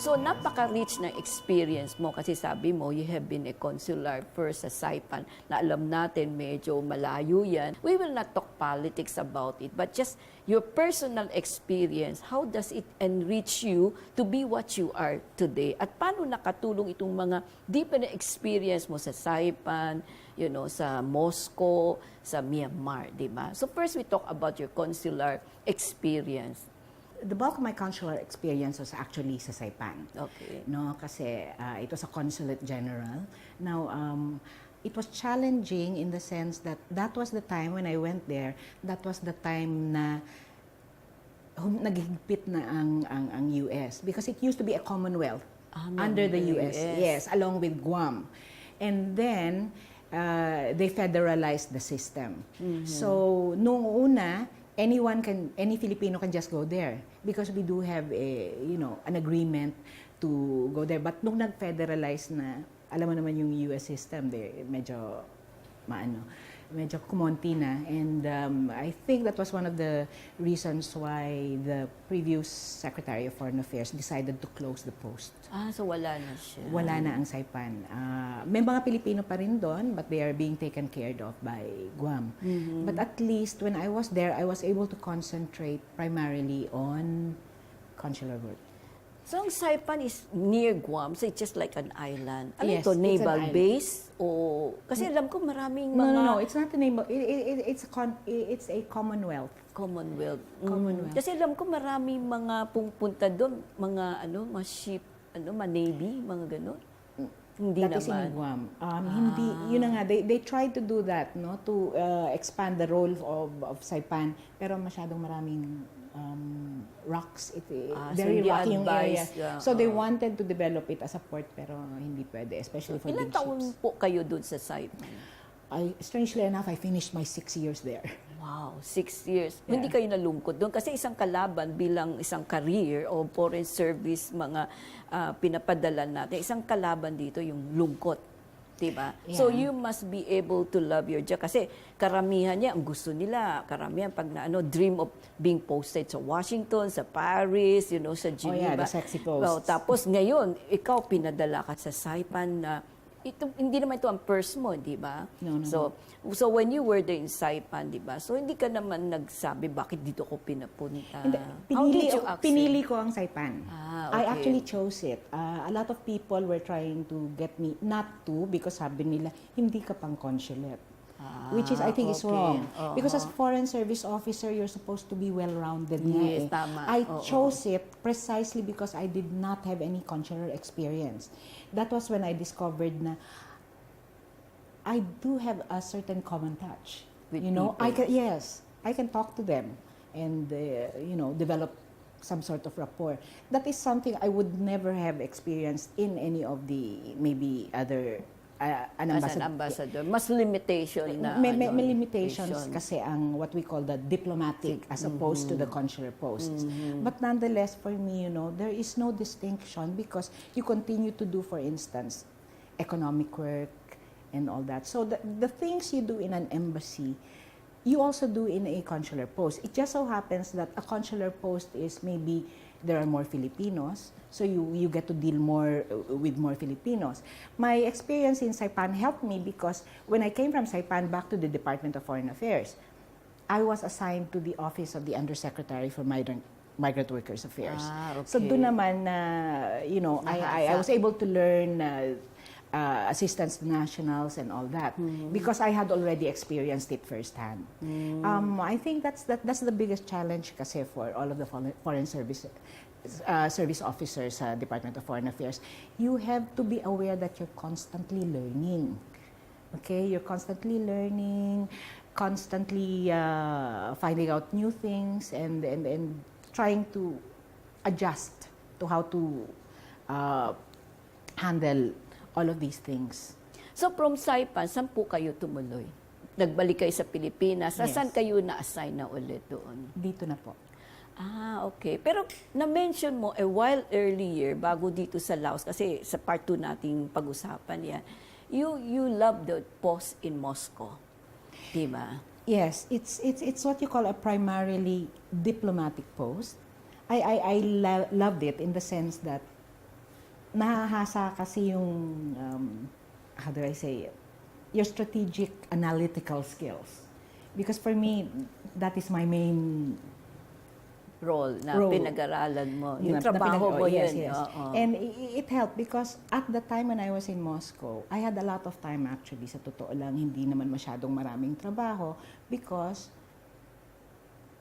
So, napaka-rich na experience mo kasi sabi mo, you have been a consular first sa Saipan na alam natin medyo malayo yan. We will not talk politics about it, but just your personal experience, how does it enrich you to be what you are today? At paano nakatulong itong mga deep na experience mo sa Saipan, you know, sa Moscow, sa Myanmar, di ba? So first we talk about your consular experience. The bulk of my consular experience was actually sa Saipan. Okay. No, kasi it was a consulate general. Now, it was challenging in the sense that that was the time when I went there, that was the time na naghigpit na ang US because it used to be a commonwealth under the US. Yes, along with Guam. And then they federalized the system. So nung una, any Filipino can just go there because we do have an agreement to go there. But nung nag-federalize na, alam mo naman yung US system there, medyo kumonti na. And I think that was one of the reasons why the previous Secretary of Foreign Affairs decided to close the post. So wala na siya. Wala na ang Saipan. May mga Pilipino pa rin doon, but they are being taken care of by Guam. But at least when I was there, I was able to concentrate primarily on consular work. So ang Saipan is near Guam, so it's just like an island. Ano Yes, ito, it's an naval island. base? O, kasi alam ko maraming mga... No, it's not a name. It's a commonwealth. Commonwealth. Commonwealth. Kasi alam ko maraming mga pupunta doon, mga ship, mga navy, mga gano'n. Hindi That is naman. in Guam. Hindi, yun na nga, they tried to do that, no, to expand the role of Saipan, pero masyadong maraming rocks. Very so rocky yung area. So they oo. wanted to develop it as a port, pero hindi pwede, especially for Ilan big taon ships. po kayo doon sa Saipan? Strangely enough, I finished my 6 years there. Wow, 6 years. Yeah. Hindi kayo nalungkot doon kasi isang kalaban bilang isang career o foreign service mga pinapadala natin. Isang kalaban dito yung lungkot, 'di ba? Yeah. So you must be able to love your job kasi karamihan niya ang gusto nila, karamihan pag dream of being posted sa Washington, sa Paris, sa Geneva. Oh yeah, the sexy posts. Well, tapos ngayon, ikaw pinadala ka sa Saipan na hindi naman ito ang purse mo, di ba? No. So when you were there in Saipan, di ba? So hindi ka naman nagsabi, bakit dito ko pinapunta? How did you accept? Pinili ko ang Saipan. Okay. I actually chose it. A lot of people were trying to get me not to because sabi nila, hindi ka pang consulate. Which is, I think, is wrong. Because as foreign service officer, you're supposed to be well-rounded. Yes, tama. I chose it precisely because I did not have any consular experience. That was when I discovered na I do have a certain common touch. With people. people. I can talk to them and develop some sort of rapport. That is something I would never have experienced in any of the maybe other As an ambassador, mas limitation na. May limitations kasi ang what we call the diplomatic as opposed to the consular posts. But nonetheless, for me, there is no distinction because you continue to do, for instance, economic work and all that. So the things you do in an embassy, you also do in a consular post. It just so happens that a consular post is maybe there are more Filipinos, so you get to deal more with more Filipinos. My experience in Saipan helped me because when I came from Saipan back to the Department of Foreign Affairs, I was assigned to the Office of the Undersecretary for Migrant Workers Affairs. Okay. So doon naman, I was able to learn assistance to nationals and all that because I had already experienced it firsthand. I think that's the biggest challenge kasi for all of the foreign service officers sa Department of Foreign Affairs. You have to be aware that you're constantly learning. Okay, you're constantly learning, constantly finding out new things and trying to adjust to how to handle all of these things. So from Saipan, saan po kayo tumuloy? Nagbalik kayo sa Pilipinas. Yes. Saan kayo na-assign na ulit doon? Dito na po. Okay. Pero na-mention mo a while earlier, bago dito sa Laos, kasi sa part 2 nating pag-usapan yan, you love the post in Moscow. Diba? Yes, it's what you call a primarily diplomatic post. I loved it in the sense that nahahasa kasi yung, how do I say it? Your strategic analytical skills. Because for me, that is my main role na role. pinag-aralan mo. Yung na trabaho mo yes, yun. yes. Oo. And it helped because at the time when I was in Moscow, I had a lot of time actually. Sa totoo lang, hindi naman masyadong maraming trabaho because,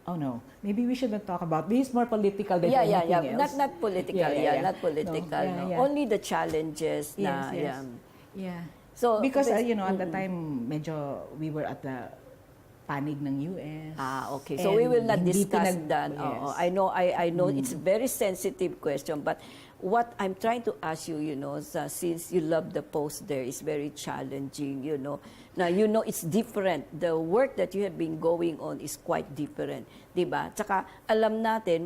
oh no, maybe we shouldn't talk about this. More political than anything else. Not political, not political. No. Only the challenges na, Yeah. So, because, at the time, medyo we were at the panig ng US. Okay. So we will not discuss that. Yes. I know it's a very sensitive question, but what I'm trying to ask you, since you love the post there, is very challenging, Now, it's different. The work that you have been going on is quite different, 'di ba? Tsaka alam natin,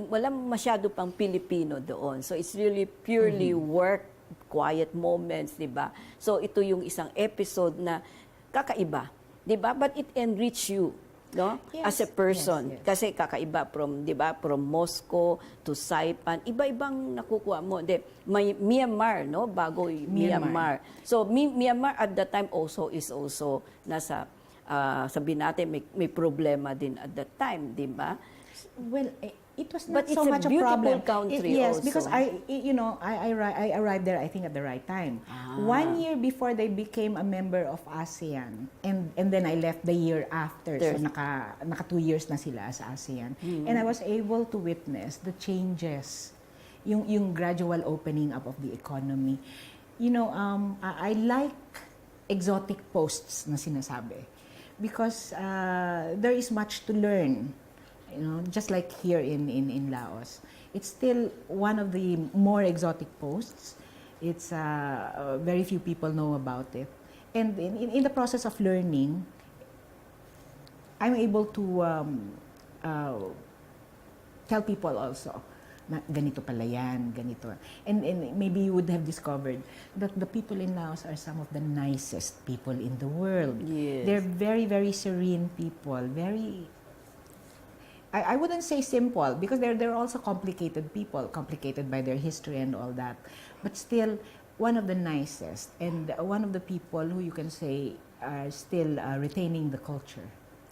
walang masyado pang Pilipino doon. So it's really purely work, quiet moments, 'di ba? So ito yung isang episode na kakaiba, 'di ba? But it enrich you, no? Yes, As a person. yes. Kasi kakaiba from, 'di ba, from Moscow to Saipan, iba-ibang nakukuha mo. May Myanmar, no? Bago Myanmar. So Myanmar at that time is also nasa sabihin natin may problema din at that time, 'di ba? Well, it was not But so it's a much a beautiful problem. country Yes, also. because I arrived there, I think, at the right time. 1 year before they became a member of ASEAN, and then I left the year after. So naka 2 years na sila sa ASEAN, and I was able to witness the changes, yung gradual opening up of the economy. I like exotic posts na sinasabi because there is much to learn. Just like here in Laos, it's still one of the more exotic posts. It's very few people know about it, and in the process of learning, I'm able to tell people also na ganito pala yan, ganito. And maybe you would have discovered that the people in Laos are some of the nicest people in the world. Yes. They're very, very serene people, very. I wouldn't say simple because they're also complicated people, complicated by their history and all that. But still, one of the nicest and one of the people who you can say are still retaining the culture.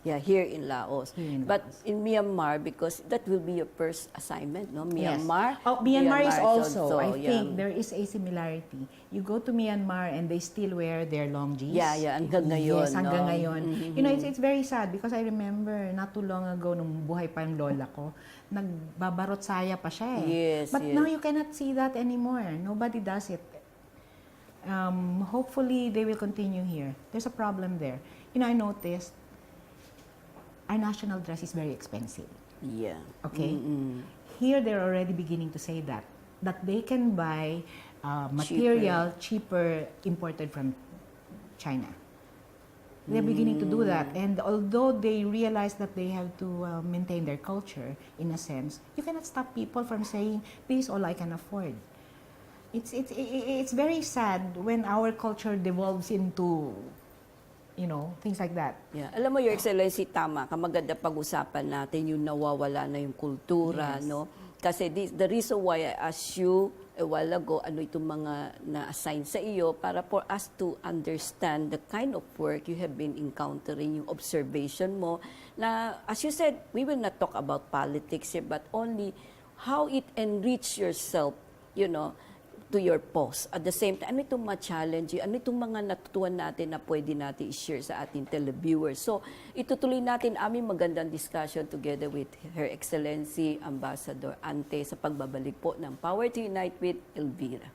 Yeah, here in Laos. But in Myanmar, because that will be your first assignment, no? Myanmar. Yes. Myanmar is also, so, I think there is a similarity. You go to Myanmar and they still wear their long jeans. Yeah, hanggang ngayon. Yes, hanggang no? ngayon. It's very sad because I remember not too long ago nung buhay pa yung lola ko, nagbabarot saya pa siya eh. Yes, But now you cannot see that anymore. Nobody does it. Hopefully they will continue here. There's a problem there. I noticed our national dress is very expensive. Yeah. Okay? Here, they're already beginning to say that they can buy material cheaper imported from China. They're beginning to do that. And although they realize that they have to maintain their culture, in a sense, you cannot stop people from saying, this is all I can afford. It's very sad when our culture devolves into things like that. Yeah. Alam mo, Your Excellency, tama ka. Maganda pag-usapan natin yung nawawala na yung kultura, Yes. no? Kasi the reason why I asked you a while ago, ano itong mga na-assign sa iyo, para for us to understand the kind of work you have been encountering, yung observation mo, na, as you said, we will not talk about politics here, but only how it enrich yourself, to your post. At the same time, ano itong mga challenge, ano itong mga natutunan natin na pwede natin i-share sa ating televiewers. So, itutuloy natin aming magandang discussion together with Her Excellency Ambassador Ante sa pagbabalik po ng Power to Unite with Elvira.